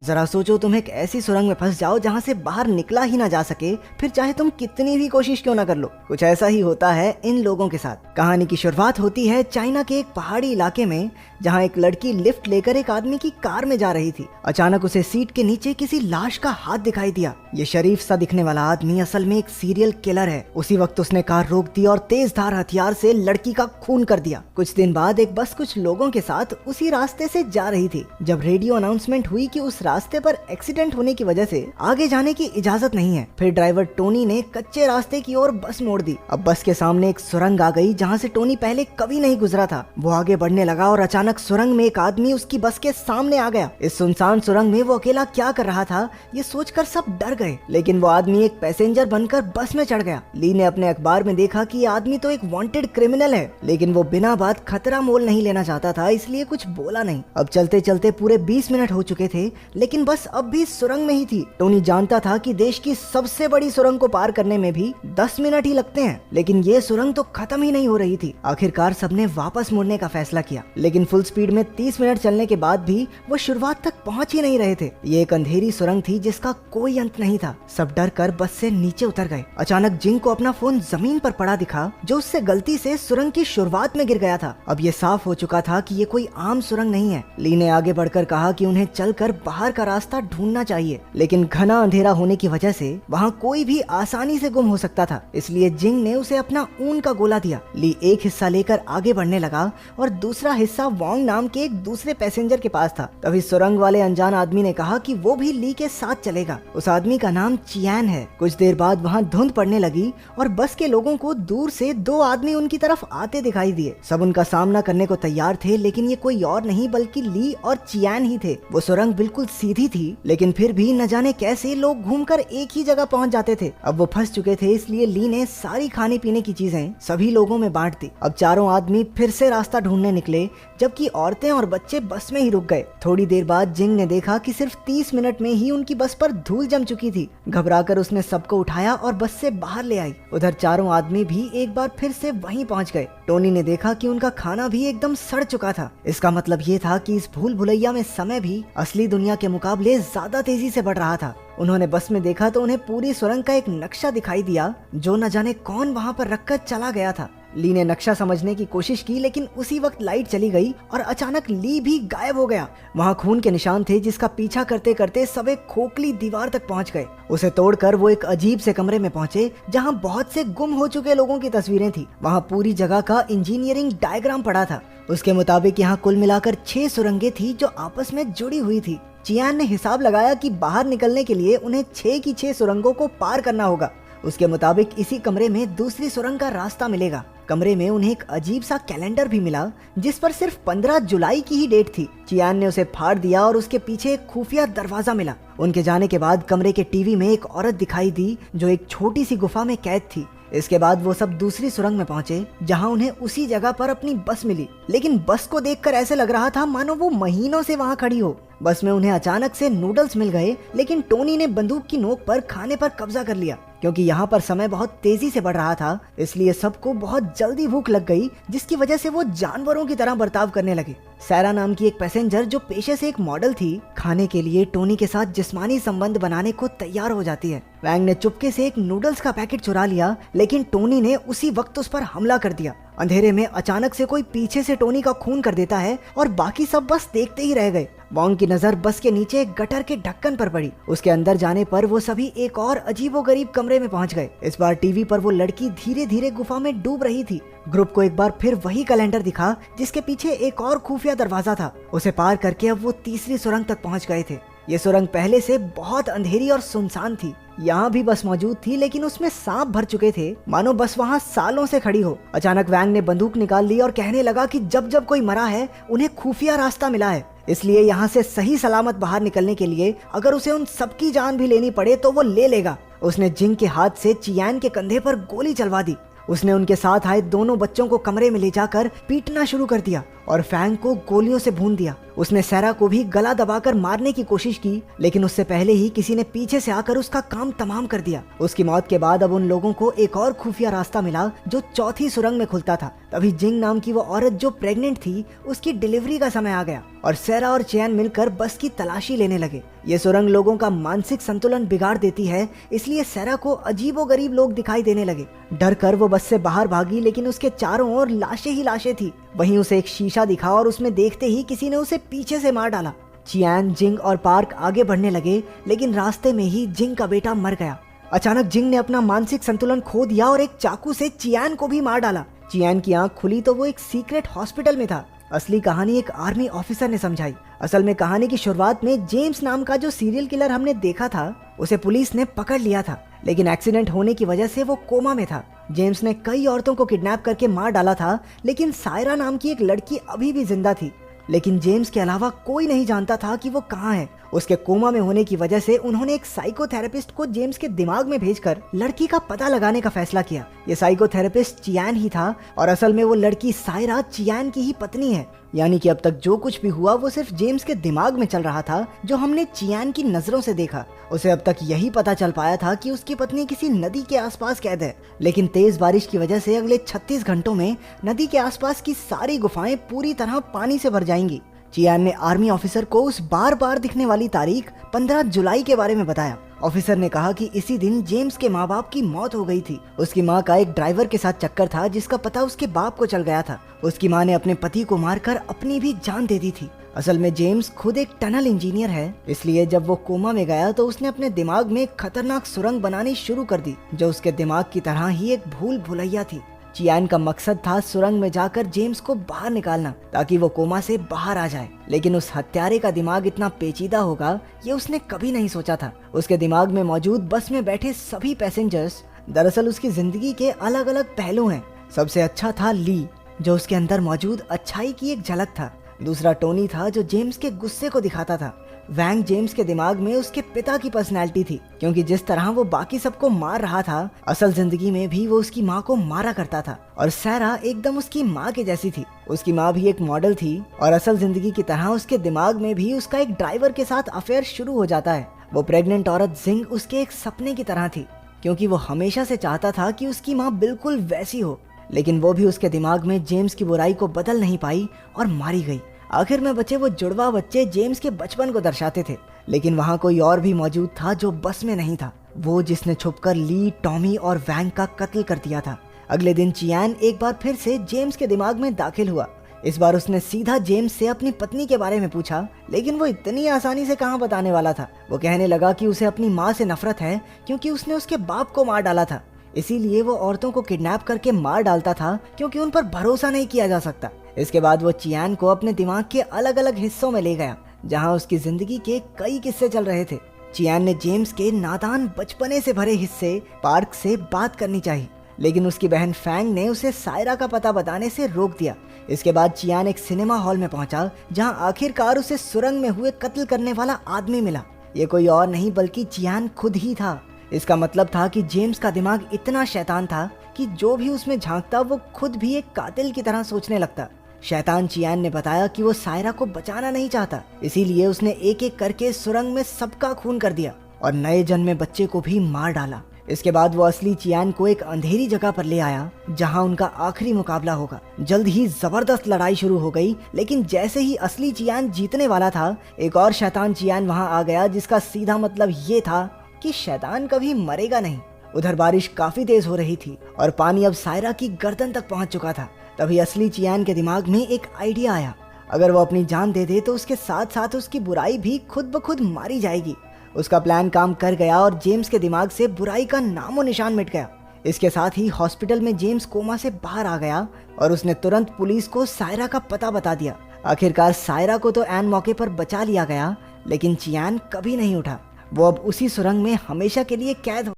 जरा सोचो, तुम एक ऐसी सुरंग में फंस जाओ जहाँ से बाहर निकला ही ना जा सके, फिर चाहे तुम कितनी भी कोशिश क्यों ना कर लो। कुछ ऐसा ही होता है इन लोगों के साथ। कहानी की शुरुआत होती है चाइना के एक पहाड़ी इलाके में, जहाँ एक लड़की लिफ्ट लेकर एक आदमी की कार में जा रही थी। अचानक उसे सीट के नीचे किसी लाश का हाथ दिखाई दिया। ये शरीफ सा दिखने वाला आदमी असल में एक सीरियल किलर है। उसी वक्त उसने कार रोक दी और तेज धार हथियार से लड़की का खून कर दिया। कुछ दिन बाद एक बस कुछ लोगों के साथ उसी रास्ते से जा रही थी, जब रेडियो अनाउंसमेंट हुई कि उस रास्ते पर एक्सीडेंट होने की वजह से आगे जाने की इजाजत नहीं है। फिर ड्राइवर टोनी ने कच्चे रास्ते की ओर बस मोड़ दी। अब बस के सामने एक सुरंग आ गई जहाँ से टोनी पहले कभी नहीं गुजरा था। वो आगे बढ़ने लगा और अचानक सुरंग में एक आदमी उसकी बस के सामने आ गया। इस सुनसान सुरंग में वो अकेला क्या कर रहा था, ये सोचकर सब डर गए। लेकिन वो आदमी एक पैसेंजर बनकर बस में चढ़ गया। ली ने अपने अखबार में देखा कि ये आदमी तो एक वांटेड क्रिमिनल है, लेकिन वो बिना बात खतरा मोल नहीं लेना चाहता था, इसलिए कुछ बोला नहीं। अब चलते चलते पूरे 20 मिनट हो चुके थे, लेकिन बस अब भी सुरंग में ही थी। टोनी जानता था कि देश की सबसे बड़ी सुरंग को पार करने में भी 10 मिनट ही लगते हैं, लेकिन ये सुरंग तो खत्म ही नहीं हो रही थी। आखिरकार सबने वापस मुड़ने का फैसला किया, लेकिन फुल स्पीड में 30 मिनट चलने के बाद भी वो शुरुआत तक पहुंच ही नहीं रहे थे। ये एक अंधेरी सुरंग थी जिसका कोई अंत नहीं था। सब डर कर बस से नीचे उतर गए। अचानक जिंग को अपना फोन जमीन पर पड़ा दिखा, जो उससे गलती से सुरंग की शुरुआत में गिर गया था। अब ये साफ हो चुका था कि ये कोई आम सुरंग नहीं है। ली ने आगे बढ़कर कहा कि उन्हें चलकर बाहर का रास्ता ढूंढना चाहिए, लेकिन घना अंधेरा होने की वजह से वहाँ कोई भी आसानी से गुम हो सकता था। इसलिए जिंग ने उसे अपना ऊन का गोला दिया। ली एक हिस्सा लेकर आगे बढ़ने लगा और दूसरा हिस्सा वॉन्ग नाम के एक दूसरे पैसेंजर के पास था। तभी सुरंग वाले अनजान आदमी ने कहा कि वो भी ली के साथ चलेगा। उस आदमी का नाम चियान है। कुछ देर बाद वहाँ धुंध पड़ने लगी और बस के लोगों को दूर से 2 आदमी उनकी तरफ आते दिखाई दिए। सब उनका सामना करने को तैयार थे, लेकिन ये कोई और नहीं बल्कि ली और चियान ही थे। वो सुरंग बिल्कुल सीधी थी, लेकिन फिर भी न जाने कैसे लोग घूमकर एक ही जगह पहुंच जाते थे। अब वो फंस चुके थे, इसलिए ली ने सारी खाने पीने की चीजें सभी लोगों में बांट दी। अब चारों आदमी फिर से रास्ता ढूंढने निकले, जबकि औरतें और बच्चे बस में ही रुक गए। थोड़ी देर बाद जिंग ने देखा कि सिर्फ 30 मिनट में ही उनकी बस पर धूल जम चुकी थी। घबराकर उसने सबको उठाया और बस से बाहर ले आई। उधर चारों आदमी भी एक बार फिर से वहीं पहुंच गए। टोनी ने देखा कि उनका खाना भी एकदम सड़ चुका था। इसका मतलब ये था कि इस भूल भुलैया में समय भी असली दुनिया के मुकाबले ज्यादा तेजी से बढ़ रहा था। उन्होंने बस में देखा तो उन्हें पूरी सुरंग का एक नक्शा दिखाई दिया, जो न जाने कौन वहाँ पर रखकर चला गया था। ली ने नक्शा समझने की कोशिश की, लेकिन उसी वक्त लाइट चली गई और अचानक ली भी गायब हो गया। वहाँ खून के निशान थे, जिसका पीछा करते करते सब एक खोखली दीवार तक पहुँच गए। उसे तोड़कर वो एक अजीब से कमरे में पहुँचे, जहाँ बहुत से गुम हो चुके लोगों की तस्वीरें थी। वहाँ पूरी जगह का इंजीनियरिंग डायग्राम पड़ा था। उसके मुताबिक यहाँ कुल मिलाकर 6 सुरंगें थी जो आपस में जुड़ी हुई थी। चियान ने हिसाब लगाया कि बाहर निकलने के लिए उन्हें 6 की 6 सुरंगों को पार करना होगा। उसके मुताबिक इसी कमरे में दूसरी सुरंग का रास्ता मिलेगा। कमरे में उन्हें एक अजीब सा कैलेंडर भी मिला, जिस पर सिर्फ 15 जुलाई की ही डेट थी। चियान ने उसे फाड़ दिया और उसके पीछे एक खुफिया दरवाजा मिला। उनके जाने के बाद कमरे के टीवी में एक औरत दिखाई दी, जो एक छोटी सी गुफा में कैद थी। इसके बाद वो सब दूसरी सुरंग में पहुंचे, जहां उन्हें उसी जगह पर अपनी बस मिली। लेकिन बस को देखकर ऐसे लग रहा था मानो वो महीनों से वहां खड़ी हो। बस में उन्हें अचानक से नूडल्स मिल गए, लेकिन टोनी ने बंदूक की नोक पर खाने पर कब्जा कर लिया। क्योंकि यहाँ पर समय बहुत तेजी से बढ़ रहा था, इसलिए सबको बहुत जल्दी भूख लग गई, जिसकी वजह से वो जानवरों की तरह बर्ताव करने लगे। सैरा नाम की एक पैसेंजर, जो पेशे से एक मॉडल थी, खाने के लिए टोनी के साथ जिस्मानी संबंध बनाने को तैयार हो जाती है। वैंग ने चुपके से एक नूडल्स का पैकेट चुरा लिया, लेकिन टोनी ने उसी वक्त उस पर हमला कर दिया। अंधेरे में अचानक से कोई पीछे से टोनी का खून कर देता है और बाकी सब बस देखते ही रह गए। वॉन्ग की नजर बस के नीचे एक गटर के ढक्कन पर पड़ी। उसके अंदर जाने पर वो सभी एक और अजीबोगरीब कमरे में पहुंच गए। इस बार टीवी पर वो लड़की धीरे धीरे गुफा में डूब रही थी। ग्रुप को एक बार फिर वही कैलेंडर दिखा, जिसके पीछे एक और खुफिया दरवाजा था। उसे पार करके अब वो तीसरी सुरंग तक पहुंच गए थे। ये सुरंग पहले से बहुत अंधेरी और सुनसान थी। यहाँ भी बस मौजूद थी, लेकिन उसमें सांप भर चुके थे, मानो बस वहाँ सालों से खड़ी हो। अचानक वैंग ने बंदूक निकाल ली और कहने लगा कि जब जब कोई मरा है, उन्हें खुफिया रास्ता मिला है, इसलिए यहाँ से सही सलामत बाहर निकलने के लिए अगर उसे उन सबकी जान भी लेनी पड़े तो वो ले लेगा। उसने जिंग के हाथ से चियान के कंधे पर गोली चलवा दी। उसने उनके साथ आए दोनों बच्चों को कमरे में ले जाकर पीटना शुरू कर दिया और फैंग को गोलियों से भून दिया। उसने सैरा को भी गला दबाकर मारने की कोशिश की, लेकिन उससे पहले ही किसी ने पीछे से आकर उसका काम तमाम कर दिया। उसकी मौत के बाद अब उन लोगों को एक और खुफिया रास्ता मिला जो चौथी सुरंग में खुलता था। तभी जिंग नाम की वो औरत जो प्रेग्नेंट थी, उसकी डिलीवरी का समय आ गया और सैरा और चियान मिलकर बस की तलाशी लेने लगे। ये सुरंग लोगों का मानसिक संतुलन बिगाड़ देती है, इसलिए सैरा को अजीबोगरीब लोग दिखाई देने लगे। डर कर वो बस से बाहर भागी, लेकिन उसके चारों ओर लाशें ही लाशें थी। वहीं उसे एक शीशा दिखा और उसमें देखते ही किसी ने उसे पीछे से मार डाला। चियान, जिंग और पार्क आगे बढ़ने लगे, लेकिन रास्ते में ही जिंग का बेटा मर गया। अचानक जिंग ने अपना मानसिक संतुलन खो दिया और एक चाकू से चियान को भी मार डाला। चियान की आंख खुली तो वो एक सीक्रेट हॉस्पिटल में था। असली कहानी एक आर्मी ऑफिसर ने समझाई। असल में कहानी की शुरुआत में जेम्स नाम का जो सीरियल किलर हमने देखा था, उसे पुलिस ने पकड़ लिया था, लेकिन एक्सीडेंट होने की वजह से वो कोमा में था। जेम्स ने कई औरतों को किडनैप करके मार डाला था, लेकिन सायरा नाम की एक लड़की अभी भी जिंदा थी। लेकिन जेम्स के अलावा कोई नहीं जानता था कि वो कहाँ है। उसके कोमा में होने की वजह से उन्होंने एक साइकोथेरेपिस्ट को जेम्स के दिमाग में भेजकर लड़की का पता लगाने का फैसला किया। ये साइकोथेरेपिस्ट चियान ही था और असल में वो लड़की सायरा चियान की ही पत्नी है। यानी कि अब तक जो कुछ भी हुआ वो सिर्फ जेम्स के दिमाग में चल रहा था, जो हमने चियान की नजरों से देखा। उसे अब तक यही पता चल पाया था कि उसकी पत्नी किसी नदी के आसपास कैद है, लेकिन तेज बारिश की वजह से अगले 36 घंटों में नदी के आसपास की सारी गुफाएं पूरी तरह पानी से भर जाएंगी। चियान ने आर्मी ऑफिसर को उस बार बार दिखने वाली तारीख 15 जुलाई के बारे में बताया। ऑफिसर ने कहा कि इसी दिन जेम्स के माँ बाप की मौत हो गई थी। उसकी माँ का एक ड्राइवर के साथ चक्कर था, जिसका पता उसके बाप को चल गया था। उसकी माँ ने अपने पति को मारकर अपनी भी जान दे दी थी। असल में जेम्स खुद एक टनल इंजीनियर है, इसलिए जब वो कोमा में गया तो उसने अपने दिमाग में एक खतरनाक सुरंग बनानी शुरू कर दी, जो उसके दिमाग की तरह ही एक भूल भुलैया थी। चियान का मकसद था सुरंग में जाकर जेम्स को बाहर निकालना, ताकि वो कोमा से बाहर आ जाए। लेकिन उस हत्यारे का दिमाग इतना पेचीदा होगा, ये उसने कभी नहीं सोचा था। उसके दिमाग में मौजूद बस में बैठे सभी पैसेंजर्स दरअसल उसकी जिंदगी के अलग अलग पहलू हैं। सबसे अच्छा था ली, जो उसके अंदर मौजूद अच्छाई की एक झलक था। दूसरा टोनी था, जो जेम्स के गुस्से को दिखाता था। वैंग जेम्स के दिमाग में उसके पिता की पर्सनैलिटी थी, क्योंकि जिस तरह वो बाकी सबको मार रहा था, असल जिंदगी में भी वो उसकी माँ को मारा करता था। और सैरा एकदम उसकी माँ के जैसी थी। उसकी माँ भी एक मॉडल थी और असल जिंदगी की तरह उसके दिमाग में भी उसका एक ड्राइवर के साथ अफेयर शुरू हो जाता है। वो प्रेग्नेंट औरत जिंग उसके एक सपने की तरह थी, क्योंकि वो हमेशा से चाहता था कि उसकी माँ बिल्कुल वैसी हो। लेकिन वो भी उसके दिमाग में जेम्स की बुराई को बदल नहीं पाई और मारी गई। आखिर में बचे वो जुड़वा बच्चे जेम्स के बचपन को दर्शाते थे। लेकिन वहाँ कोई और भी मौजूद था जो बस में नहीं था, वो जिसने छुपकर ली, टॉमी और वैंग का कत्ल कर दिया था। अगले दिन चियान एक बार फिर से जेम्स के दिमाग में दाखिल हुआ। इस बार उसने सीधा जेम्स से अपनी पत्नी के बारे में पूछा, लेकिन वो इतनी आसानी से कहाँ बताने वाला था। वो कहने लगा कि उसे अपनी माँ से नफरत है, क्योंकि उसने उसके बाप को मार डाला था। इसीलिए वो औरतों को किडनैप करके मार डालता था, क्योंकि उन पर भरोसा नहीं किया जा सकता। इसके बाद वो चियान को अपने दिमाग के अलग अलग हिस्सों में ले गया, जहां उसकी जिंदगी के कई किस्से चल रहे थे। चियान ने जेम्स के नादान बचपने से भरे हिस्से पार्क से बात करनी चाहिए, लेकिन उसकी बहन फैंग ने उसे सायरा का पता बताने से रोक दिया। इसके बाद चियान एक सिनेमा हॉल में पहुंचा, जहां आखिरकार उसे सुरंग में हुए कत्ल करने वाला आदमी मिला। ये कोई और नहीं बल्कि चियान खुद ही था। इसका मतलब था कि जेम्स का दिमाग इतना शैतान था कि जो भी उसमें झांकता वो खुद भी एक कातिल की तरह सोचने लगता। शैतान चियान ने बताया कि वो सायरा को बचाना नहीं चाहता, इसीलिए उसने एक एक करके सुरंग में सबका खून कर दिया और नए जन्मे बच्चे को भी मार डाला। इसके बाद वो असली चियान को एक अंधेरी जगह पर ले आया, जहां उनका आखिरी मुकाबला होगा। जल्द ही जबरदस्त लड़ाई शुरू हो गई, लेकिन जैसे ही असली चियान जीतने वाला था, एक और शैतान चियान वहां आ गया, जिसका सीधा मतलब ये था कि शैतान कभी मरेगा नहीं। उधर बारिश काफी तेज हो रही थी और पानी अब सायरा की गर्दन तक पहुंच चुका था। तभी असली चियान के दिमाग में एक आइडिया आया। अगर वो अपनी जान दे दे तो उसके साथ साथ उसकी बुराई भी खुद ब खुद मारी जाएगी। उसका प्लान काम कर गया और जेम्स के दिमाग से बुराई का नामो निशान मिट गया। इसके साथ ही हॉस्पिटल में जेम्स कोमा से बाहर आ गया और उसने तुरंत पुलिस को सायरा का पता बता दिया। आखिरकार सायरा को तो ऐन मौके पर बचा लिया गया, लेकिन चियान कभी नहीं उठा। वो अब उसी सुरंग में हमेशा के लिए कैद